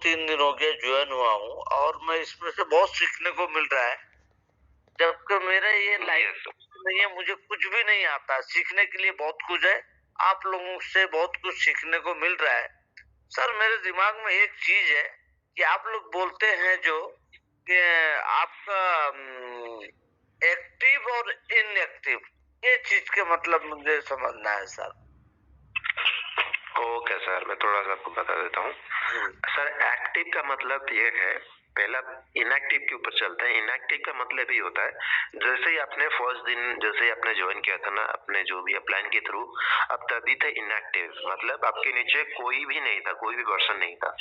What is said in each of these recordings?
3 दिन हो गया ज्वाइन हुआ हूँ और मैं इसमें से बहुत सीखने को मिल रहा है, जबकि मेरा ये लाइफ नहीं है, मुझे कुछ भी नहीं आता। सीखने के लिए बहुत कुछ है, आप लोगों से बहुत कुछ सीखने को मिल रहा है। सर मेरे दिमाग में एक चीज है कि आप लोग बोलते हैं जो कि आपका एक्टिव और इनएक्टिव, ये चीज के मतलब मुझे समझना है सर। ओके सर, मैं थोड़ा सा आपको बता देता हूँ। सर एक्टिव का मतलब ये है, पहला इनएक्टिव के ऊपर चलते हैं। इनएक्टिव का मतलब ये होता है जैसे ही आपने फर्स्ट दिन जैसे ही आपने ज्वाइन किया था ना, अपने जो भी प्लान के थ्रू, अब तभी थे इनएक्टिव, मतलब आपके नीचे कोई भी नहीं था, कोई भी पर्सन नहीं था।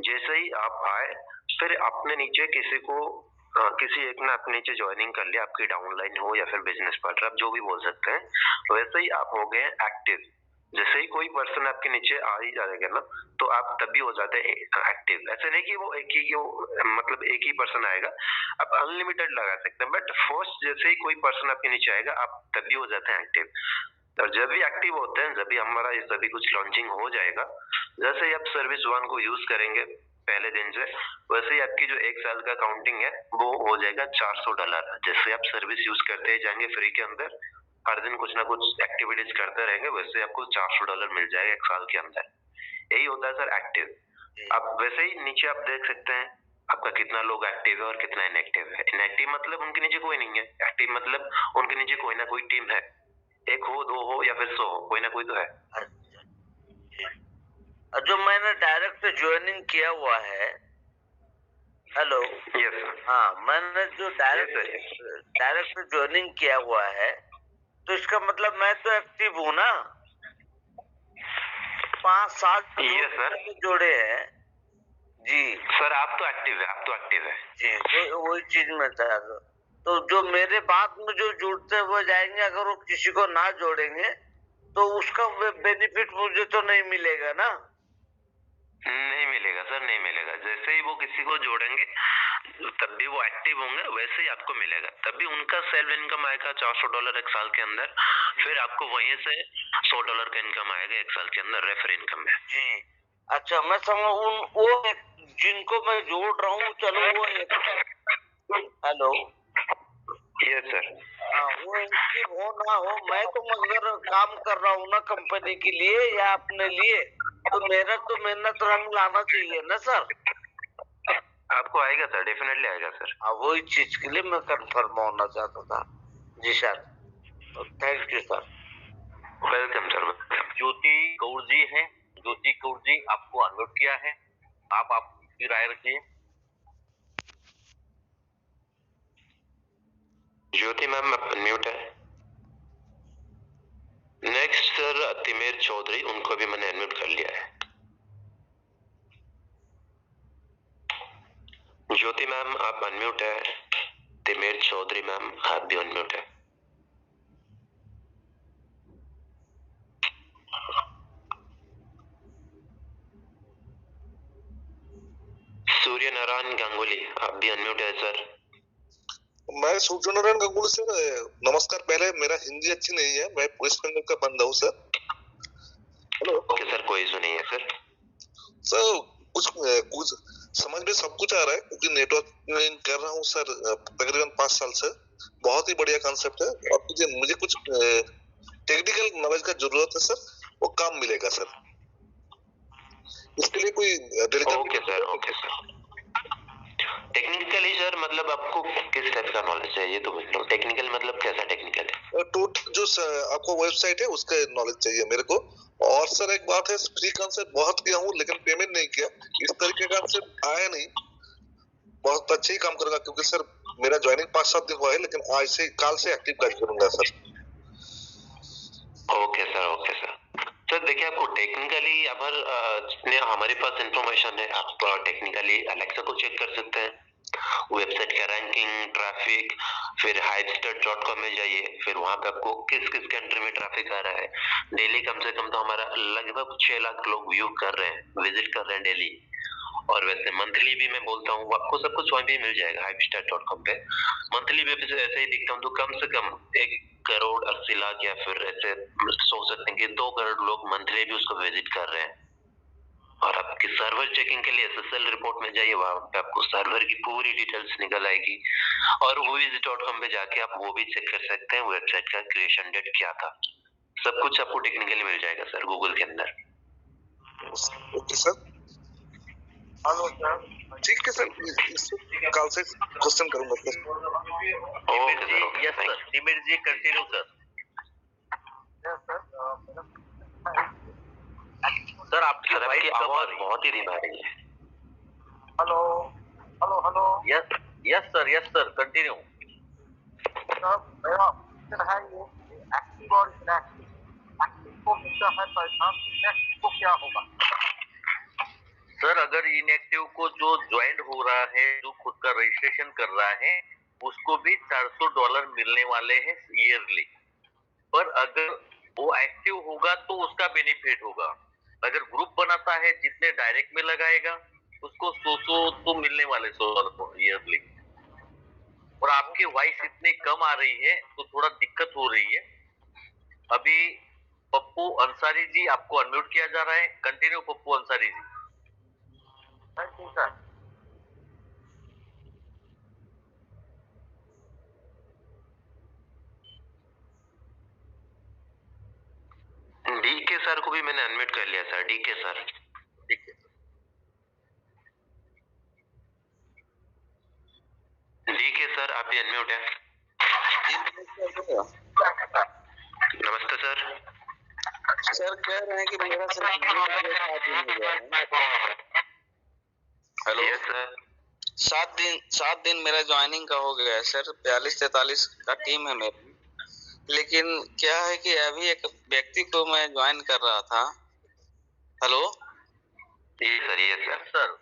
जैसे ही आप आए, फिर अपने नीचे किसी को किसी एक ने अपने नीचे ज्वाइनिंग कर लिया, आपकी डाउनलाइन हो या फिर बिजनेस पार्टनर, आप जो भी बोल सकते हैं, वैसे ही आप हो गए एक्टिव। जैसे ही कोई पर्सन आपके नीचे आ ही जाएगा ना, तो आप तभी हो जाते हैं एक्टिव। ऐसे नहीं कि वो मतलब एक ही पर्सन आएगा, आप अनलिमिटेड लगा सकते हैं, बट फर्स्ट जैसे ही कोई पर्सन आपके नीचे आएगा, आप तभी हो जाते हैं एक्टिव। और जब भी एक्टिव होते हैं, जब भी हमारा ये सभी कुछ लॉन्चिंग हो जाएगा, जैसे ही आप सर्विस वन को यूज करेंगे पहले दिन से, वैसे ही आपकी जो एक साल का काउंटिंग है वो हो जाएगा $400। जैसे आप सर्विस यूज करते ही जाएंगे फ्री के अंदर, हर दिन कुछ ना कुछ एक्टिविटीज करते रहेंगे, वैसे आपको $400 मिल जाएगा एक साल के अंदर। यही होता है सर एक्टिव। आप वैसे ही नीचे आप देख सकते हैं आपका कितना लोग एक्टिव है और कितना इनएक्टिव है। इनएक्टिव मतलब उनके नीचे कोई नहीं है, एक्टिव मतलब उनके नीचे कोई ना कोई टीम है, एक हो, दो हो या फिर 100 हो, कोई ना कोई तो है। अच्छा, जो मैंने डायरेक्ट ज्वाइनिंग किया हुआ है, हेलो, यस सर। हाँ, मैंने जो डायरेक्ट ज्वाइनिंग किया हुआ है, तो इसका मतलब मैं तो एक्टिव हूँ ना। 5 साल यस सर, जोड़े हैं जी सर आप तो एक्टिव है, आप तो एक्टिव है जी, तो वही चीज में था। तो जो मेरे बाद में जो जुड़ते हुए जाएंगे, अगर वो किसी को ना जोड़ेंगे तो उसका बेनिफिट मुझे तो नहीं मिलेगा ना। नहीं मिलेगा सर, नहीं मिलेगा। जैसे ही वो किसी को जोड़ेंगे तब भी वो एक्टिव होंगे, वैसे ही आपको मिलेगा। तब भी उनका सेल्फ इनकम आएगा $400 एक साल के अंदर, फिर आपको वहीं से $100 का इनकम आएगा एक साल के अंदर, रेफर इनकम में जी। अच्छा, मैं समझ वो जिनको मैं जोड़ रहा हूँ, चलो वो हेलो, यस सर। वो एक्टिव हो ना हो, मैं तो मगर काम कर रहा हूँ ना कंपनी के लिए या अपने लिए, तो मेरा तो मेहनत रंग लाना चाहिए ना सर। आपको आएगा सर, डेफिनेटली आएगा सर। वही चीज के लिए मैं कंफर्म होना चाहता था। जी sir, thank you sir. Welcome sir. Jyoti Kaur ji हैं, ज्योति कौर जी आपको अनम्यूट किया है, आप आपकी राय रखिए। ज्योति मैम अनम्यूट है। नेक्स्ट सर तिमेर चौधरी, उनको भी मैंने अनम्यूट कर लिया है। ज्योति मैम आप अनम्यूट है, तिमेर चौधरी मैम आप भी अनम्यूट है। सूर्य नारायण गांगुली आप भी अनम्यूट है सर। मैं सूर्य नारायण गांगुली सर, नमस्कार। पहले मेरा हिंदी अच्छी नहीं है, मैं वेस्ट बंगाल का बंदा हूँ सर। हेलो। ओके सर, कोई इशू नहीं है सर। सर कुछ समझ में सब कुछ आ रहा है, क्योंकि नेटवर्क कर रहा हूँ सर तकरीबन 5 साल से। बहुत ही बढ़िया कॉन्सेप्ट है, और मुझे कुछ टेक्निकल नॉलेज का जरूरत है सर, वो काम मिलेगा सर। इसके लिए कोई okay sir, okay sir. Technically sir मतलब आपको किस टाइप का नॉलेज चाहिए तो बोलो। टेक्निकल मतलब कैसा टेक्निकल है? टोटल जो आपको वेबसाइट है उसका नॉलेज चाहिए मेरे को। और सर एक बात है, फ्री कॉन्सेप्ट बहुत किया हूँ लेकिन पेमेंट नहीं किया। इस तरीके का कॉन्सेप्ट आया नहीं, बहुत अच्छे ही काम करेगा, क्योंकि सर मेरा ज्वाइनिंग 5-7 दिन हुआ है, लेकिन आज से काल से एक्टिव कर करूंगा sir. Okay sir, okay sir. तो देखिए आपको टेक्निकली अगर हमारे पास इंफॉर्मेशन है, आप टेक्निकली अलेक्सा को चेक कर सकते हैं, वेबसाइट का रैंकिंग, ट्रैफिक, फिर highstat.com में जाइए, फिर वहां पे आपको किस किस कंट्री में ट्रैफिक आ रहा है। डेली कम से कम तो हमारा लगभग 6 लाख लोग व्यू कर रहे हैं, विजिट कर रहे हैं डेली। और वैसे मंथली भी मैं बोलता हूँ, आपको सब कुछ वहीं पे मिल जाएगा highstat.com पे। मंथली बेसिस पे ऐसे ही दिखता हूँ तो कम से कम 1 करोड़ 80 लाख या फिर ऐसे सोच सकते हैं कि 2 करोड़ लोग मंथली भी उसको विजिट कर रहे हैं। और आपकी सर्वर चेकिंग के लिए SSL रिपोर्ट में जाइए, वहां पे आपको सर्वर की पूरी डिटेल्स निकल आएगी और movies.com पे जाके आप वो भी चेक कर सकते हैं वेबसाइट का क्रिएशन डेट क्या था। सब कुछ आपको टेक्निकली मिल जाएगा सर गूगल के अंदर। ओके सर, हेलो सर, ठीक है सर, इससे कल से क्वेश्चन करूंगा sir. Okay sir, okay, yes sir, Nimit ji continue sir. Sir आपकी आवाज बहुत ही धीमा आ रही है। Hello hello hello, yes yes sir continue. Sir मेरा क्वेश्चन है ये एक्टिव और इनएक्टिव, एक्टिव को मिलता है पैसा, इनएक्टिव को क्या होगा? सर अगर इनएक्टिव को जो ज्वाइन हो रहा है, जो खुद का रजिस्ट्रेशन कर रहा है, उसको भी $400 मिलने वाले हैं ईयरली। पर अगर वो एक्टिव होगा तो उसका बेनिफिट होगा। अगर ग्रुप बनाता है, जितने डायरेक्ट में लगाएगा उसको 100 तो मिलने वाले $100 ईयरली। और आपकी वॉइस इतनी कम आ रही है तो थोड़ा दिक्कत हो रही है। अभी पप्पू अंसारी जी आपको अनम्यूट किया जा रहा है, continue Pappu Ansari ji. Thank you sir. DK sir को भी मैंने अनम्यूट कर लिया सर। डीके सर, ठीक है डीके सर आप भी अनम्यूट है। नमस्ते सर। सर कह रहे हैं कि मेरा हेलो यस सर। 7 दिन मेरा ज्वाइनिंग का हो गया है सर। 42-43 का टीम है मेरी, लेकिन क्या है कि अभी एक व्यक्ति को मैं ज्वाइन कर रहा था। हेलो ये सर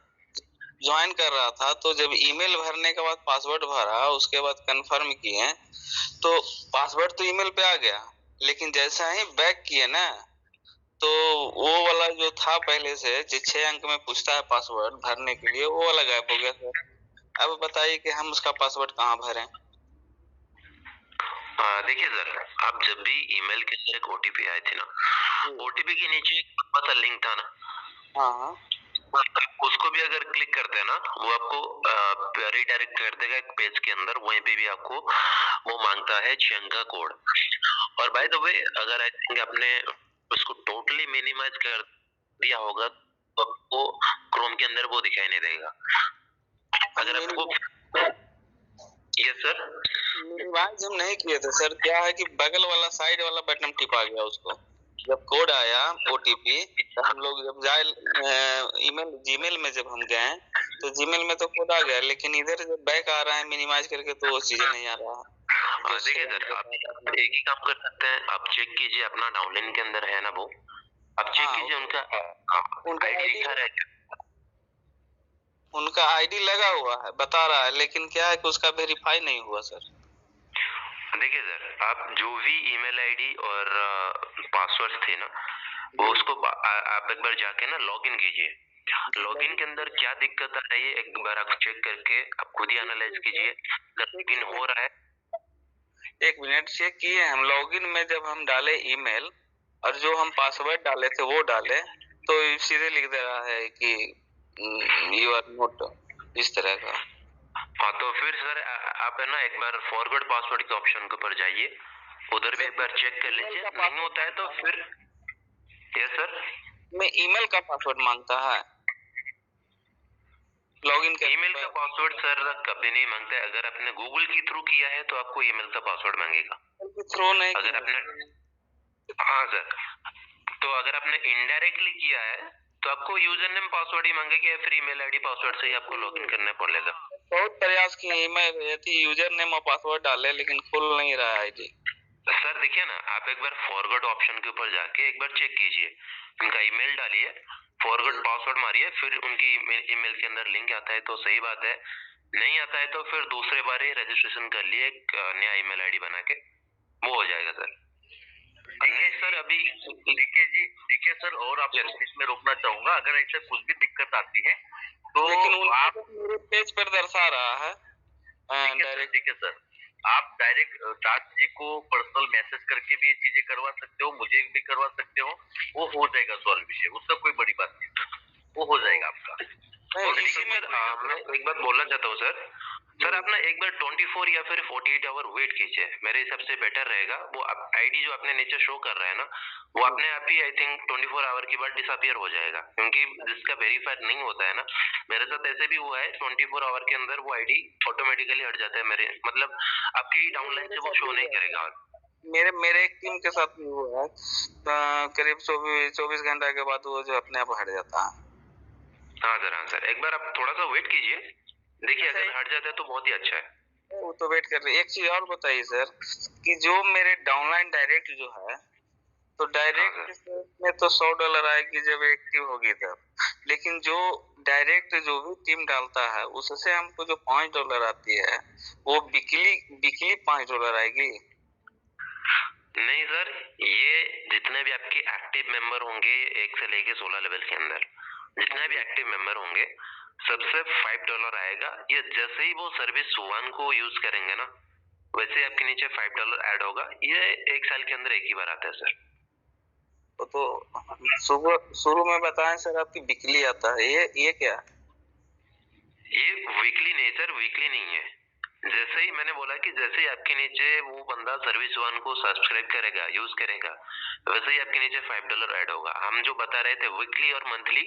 ज्वाइन कर रहा था, तो जब ईमेल भरने के बाद पासवर्ड भरा, उसके बाद कंफर्म किए तो पासवर्ड तो ईमेल पे आ गया, लेकिन जैसा ही बैक किए ना तो वो वाला जो था पहले से, जो 6 अंक में पूछता है पासवर्ड भरने के लिए, वो वाला गायब हो गया सर। अब बताइए कि हम उसका पासवर्ड कहाँ भरें? देखिए सर, आप जब भी ईमेल के अंदर एक ओटीपी आए थे ना, ओटीपी के नीचे एक छोटा सा लिंक था ना, हाँ, उसको भी अगर क्लिक करते हैं ना, वो आपको रिडायरेक्ट कर देगा एक पेज के अंदर। वहीं पे भी आपको वो मांगता है 6 अंक का कोड। और बाय द वे, अगर आई थिंक आपने उसको टोटली मिनिमाइज कर दिया होगा तो आपको क्रोम के अंदर वो दिखाई नहीं देगा। अगर आपको यस सर, मिनिमाइज हम नहीं किए थे सर। क्या है कि बगल वाला साइड वाला बटन टिपा गया उसको। जब कोड आया ओटीपी, तो हम लोग जब जाए ईमेल जीमेल में जब हम गए तो जीमेल में तो कोड आ गया, लेकिन इधर जब बैक आ रहा है मिनिमाइज करके तो वो चीजें नहीं आ रहा। देखिए सर, आप एक ही काम कर सकते हैं, आप चेक कीजिए अपना डाउनलाइन के अंदर है ना वो, आप चेक कीजिए उनका आईडी लिखा रहेगा। उनका आईडी लगा हुआ है, बता रहा है, लेकिन क्या है कि उसका वेरीफाई नहीं हुआ सर। देखिए सर, आप जो भी ईमेल आईडी और पासवर्ड थे ना, वो उसको आप एक बार जाके ना लॉगिन कीजिए। लॉगिन के अंदर क्या दिक्कत आ रही है एक बार आप चेक करके आप खुद ही एनालाइज कीजिए। लॉगिन हो रहा है, 1 मिनट चेक किए हम। लॉगिन में जब हम डाले ईमेल और जो हम पासवर्ड डाले थे वो डाले, तो सीधे लिख दे रहा है कि यू आर नॉट, इस तरह का। हाँ तो फिर सर आप है ना एक बार फॉरवर्ड पासवर्ड के ऑप्शन के ऊपर जाइए, उधर भी एक बार चेक कर लीजिए। नहीं होता है तो फिर यस सर, में ईमेल का पासवर्ड मांगता है लॉगिन का। ईमेल का पासवर्ड सर कभी नहीं मांगता है। अगर आपने गूगल के थ्रू किया है तो आपको ईमेल का पासवर्ड मांगेगा। थ्रू नहीं, अगर आपने हाँ सर, तो अगर आपने इनडायरेक्टली किया है तो आपको यूजर नेम पासवर्ड ही मांगेगा, या फिर ईमेल आईडी पासवर्ड से ही आपको लॉगिन करना पड़ेगा। बहुत प्रयास किए, ईमेल यूजर नेम और पासवर्ड डाले, लेकिन खुल नहीं रहा है आईडी। सर देखिए ना, आप एक बार फॉरवर्ड ऑप्शन के ऊपर जाके एक बार चेक कीजिए, उनका ईमेल डालिए, फॉरवर्ड पासवर्ड मारिए, फिर उनकी ईमेल के अंदर लिंक आता है तो सही बात है, नहीं आता है तो फिर दूसरे बार ही रजिस्ट्रेशन कर लिए एक नया ईमेल आईडी बना के, वो हो जाएगा सर। सर अभी देखिए सर, और आपको इसमें रोकना चाहूंगा, अगर ऐसा कुछ भी दिक्कत आती है तो लेकिन आप मेरे पेज पर दर्शा रहा है डायरेक्ट। ठीक है सर, आप डायरेक्ट दास जी को पर्सनल मैसेज करके भी ये चीजें करवा सकते हो, मुझे भी करवा सकते हो, वो हो जाएगा सॉल्व विषय, उसका कोई बड़ी बात नहीं। वो हो जाएगा आपका। नहीं, और इसी में मैं एक बात बोलना चाहता हूँ सर। सर आप ना एक बार 24 या फिर 48 आवर वेट कीजिए, मेरे हिसाब से बेटर रहेगा। वो आईडी जो अपने नीचे शो कर रहा है ना, वो अपने आप ही आई थिंक 24 आवर के बाद डिसअपियर हो जाएगा, क्योंकि जिसका वेरीफाइड नहीं होता है ना, मेरे साथ ऐसे भी हुआ है, 24 आवर के अंदर वो आईडी ऑटोमेटिकली हट जाता है मेरे, मतलब आपकी डाउनलाइन से वो शो नहीं करेगा। मेरे एक टीम के साथ भी हुआ है, करीब 24 घंटा के बाद वो जो अपने आप हट जाता है। हाँ सर, एक बार आप थोड़ा सा वेट कीजिए, देखिए अगर हट जाता है तो बहुत ही अच्छा है। वो तो वेट कर रहे हैं। एक चीज और बताइए सर, कि जो मेरे डाउनलाइन डायरेक्ट जो है, तो डायरेक्ट में तो $100 आएगी जब एक्टिव होगी तब, लेकिन जो डायरेक्ट जो भी टीम डालता है उससे हमको जो $5 आती है, वो वीकली $5 आएगी। नहीं सर, ये जितने भी आपके एक्टिव मेंबर होंगे 1 से लेके 16 लेवल के अंदर, जितने भी एक्टिव मेंबर होंगे सबसे $5 आएगा। ये जैसे ही वो सर्विस 1 को यूज करेंगे ना, वैसे आपके नीचे $5 ऐड होगा। ये 1 साल के अंदर एक ही बार आता है सर। तो शुरू में बताएं सर, आपकी वीकली आता है, ये क्या? ये वीकली नहीं सर, वीकली नहीं है। जैसे ही मैंने बोला कि जैसे ही आपके नीचे वो बंदा सर्विस 1 को सब्सक्राइब करेगा, यूज करेगा, वैसे ही आपके नीचे $5 ऐड होगा। हम जो बता रहे थे वीकली और मंथली,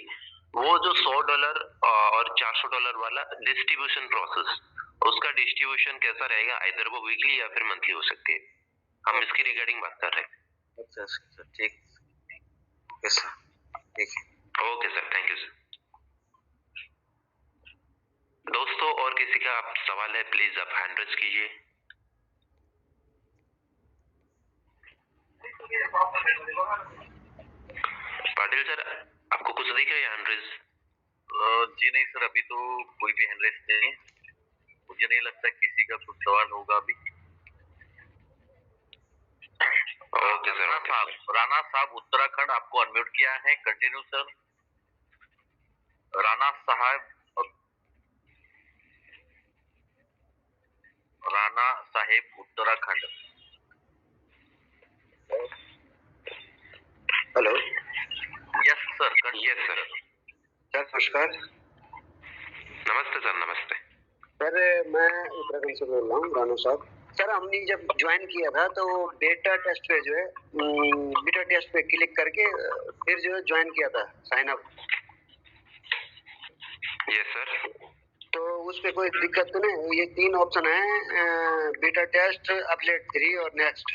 वो जो $100 और $400 वाला डिस्ट्रीब्यूशन प्रोसेस, उसका डिस्ट्रीब्यूशन कैसा रहेगा, इधर वो वीकली या फिर मंथली हो सकती है। हम इसकी रिगार्डिंग बात कर रहे हैं। अच्छा सर, ठीक। ओके सर, ठीक है। Okay sir, thank you sir. दोस्तों और किसी का आप सवाल है, प्लीज आप हैंड रेज कीजिए। पाटिल सर, आपको कुछ दिख रहा है हैंड रेज? जी नहीं सर, अभी तो कोई भी हैंड रेज नहीं है। मुझे नहीं लगता किसी का कुछ सवाल होगा अभी। Okay sir. राणा साहब उत्तराखंड, आपको अनम्यूट किया है, कंटिन्यू सर। राणा साहब, राणा साहेब Uttarakhand. Hello. Yes sir, yes sir. Sir नमस्कार। नमस्ते सर, नमस्ते सर, मैं उत्तराखंड से बोल रहा हूँ, रानू साहब। सर हमने जब ज्वाइन किया था तो बेटा टेस्ट पे जो है बीटा टेस्ट पे क्लिक करके फिर जो है ज्वाइन किया था, साइन अप। Yes sir. तो उस पे कोई दिक्कत तो नहीं? ये 3 ऑप्शन है, बीटा टेस्ट, अपडेट 3 और नेक्स्ट।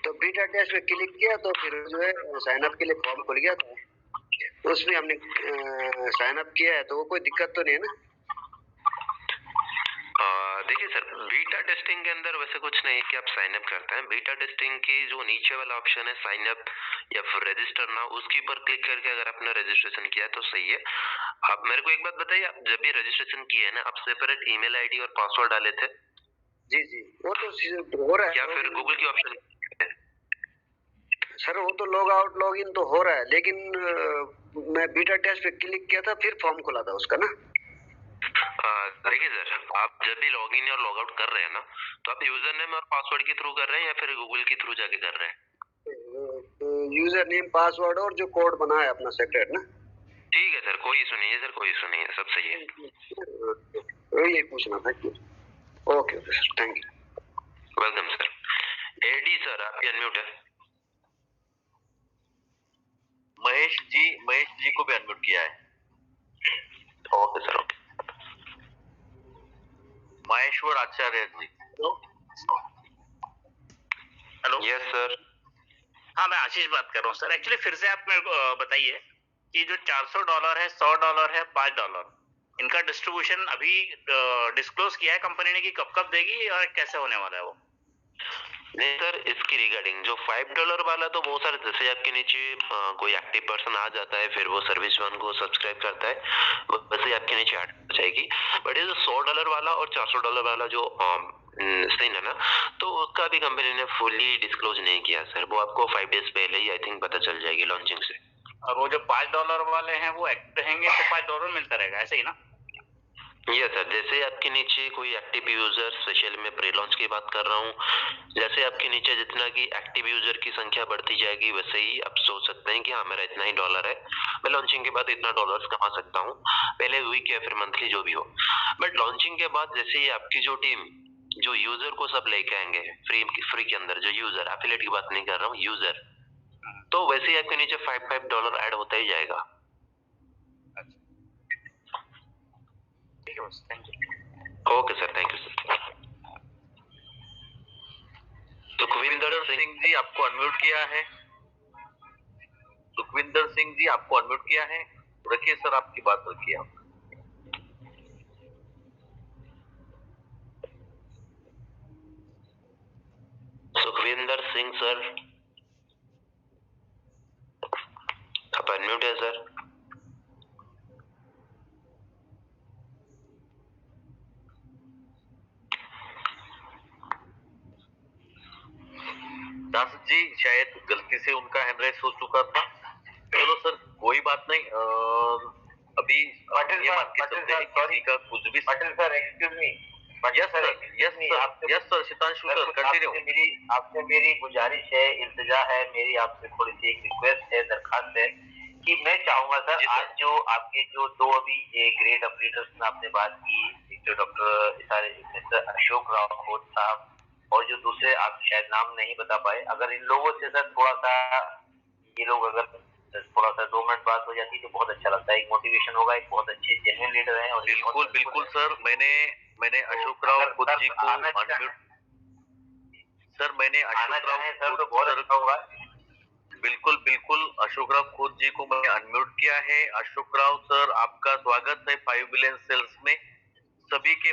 तो बीटा टेस्ट पे क्लिक किया तो फिर जो है साइन अप के लिए फॉर्म खुल गया था, तो उसमें हमने साइन अप किया है, तो वो कोई दिक्कत तो नहीं है ना? देखिए सर, बीटा टेस्टिंग के अंदर वैसे कुछ नहीं कि आप साइन अप करते हैं। बीटा टेस्टिंग की जो नीचे वाला ऑप्शन है साइन अप या फिर रजिस्टर नाउ, उसके ऊपर क्लिक करके अगर आपने रजिस्ट्रेशन किया तो सही है। आप मेरे को एक बात बताइए, आप जब भी रजिस्ट्रेशन किए ना, आप सेपरेट ईमेल आईडी और पासवर्ड डाले थे? जी जी, वो तो हो रहा है। या फिर गूगल की ऑप्शन? सर वो तो लॉग आउट लॉग इन तो हो रहा है, लेकिन मैं बीटा टेस्ट पे क्लिक किया था, फिर फॉर्म खुला था उसका ना। देखिए सर, आप जब भी लॉग इन और लॉग आउट कर रहे हैं ना, तो आप यूजर नेम और पासवर्ड के थ्रू कर रहे हैं या फिर गूगल के थ्रू जाके कर रहे हैं? यूजर नेम, पासवर्ड और जो कोड बना है अपना सेपरेट ना। ठीक है सर, कोई इशू नहीं है सर, कोई इशू नहीं है, सब सही है। यही पूछना था। Okay okay sir, thank you. Welcome sir. AD sir, आपकी अनम्यूट है। महेश जी को भी अनम्यूट किया है। Okay sir, okay. Maheshwar Acharya ji. Hello. Yes sir. हाँ, मैं आशीष बात कर रहा हूँ सर। एक्चुअली फिर से आप मेरे को बताइए कि जो $400 है, $100 है, $5, इनका डिस्ट्रीब्यूशन अभी डिस्क्लोज किया है कंपनी ने कि कब कब देगी और कैसे होने वाला है वो? नहीं सर, इसकी रिगार्डिंग जो $5 वाला तो बहुत सारे, जैसे आपके नीचे कोई एक्टिव पर्सन आ जाता है, फिर वो सर्विस 1 को सब्सक्राइब करता है, वैसे आपके नीचे ऐड हो जाएगी। बट ये जो $100 वाला और $400 वाला जो सीन है ना, तो उसका भी कंपनी ने फुली डिस्क्लोज नहीं किया सर। वो आपको 5 डेज पहले ही आई थिंक पता चल जाएगी लॉन्चिंग से। और वो जो $5 वाले हैं वो एक्टिव रहेंगे तो $5 मिलता रहेगा, ऐसे ही ना? यस सर, जैसे आपके नीचे कोई एक्टिव यूजर, स्पेशली मैं प्री लॉन्च की बात कर रहा हूँ, जैसे आपके नीचे जितना की एक्टिव यूजर की संख्या बढ़ती जाएगी वैसे ही आप सोच सकते हैं कि हाँ मेरा इतना ही डॉलर है, मैं लॉन्चिंग के बाद इतना डॉलर्स कमा सकता हूँ, पहले वीक या फिर मंथली जो भी हो। बट लॉन्चिंग के बाद जैसे ही आपकी जो टीम जो यूजर को सब लेके आएंगे फ्री के अंदर, जो यूजर, एफिलिएट की बात नहीं कर रहा हूँ, यूजर, तो वैसे ही आपके नीचे $5 ऐड होता ही जाएगा। Okay sir, thank you sir. Sukhwinder Singh ji आपको अनम्यूट किया है। सुखविंदर सिंह जी आपको अनम्यूट किया है, रखिए सर, आपकी बात रखिए आप। सुखविंदर सिंह सर, आप अनम्यूट है सर। दास जी शायद गलती से उनका हैंड रेस हो चुका था। चलो सर, कोई बात नहीं। अभी ये मान के चलते हैं किसी का कुछ भी। Patil sir, excuse me. Yes sir, yes sir, Shitanshu sir, continue. आपसे मेरी गुजारिश है, इल्तिजा है, मेरी आपसे थोड़ी सी एक रिक्वेस्ट है, दरखास्त है कि मैं चाहूंगा सर, आज जो आपके जो दो अभी ग्रेट अपडेटर्स में आपने बात की, एक तो डॉक्टर अशोक राव खोत साहब और जो दूसरे आप शायद नाम नहीं बता पाए, अगर इन लोगों से सर थोड़ा सा ये लोग अगर थोड़ा सा 2 मिनट बात हो जाती तो बहुत अच्छा लगता है, एक मोटिवेशन होगा, एक बहुत अच्छे जेन्युइन लीडर हैं। और बिल्कुल बिल्कुल सर, मैंने अशोक राव खोत जी को अनम्यूट, सर मैंने अशोक राव सर तो बहुत अच्छा होगा। बिल्कुल बिल्कुल अशोक राव खोत जी को मैंने अनम्यूट किया है। अशोक राव सर, आपका स्वागत है 5 बिलियन सेल्स में। सभी के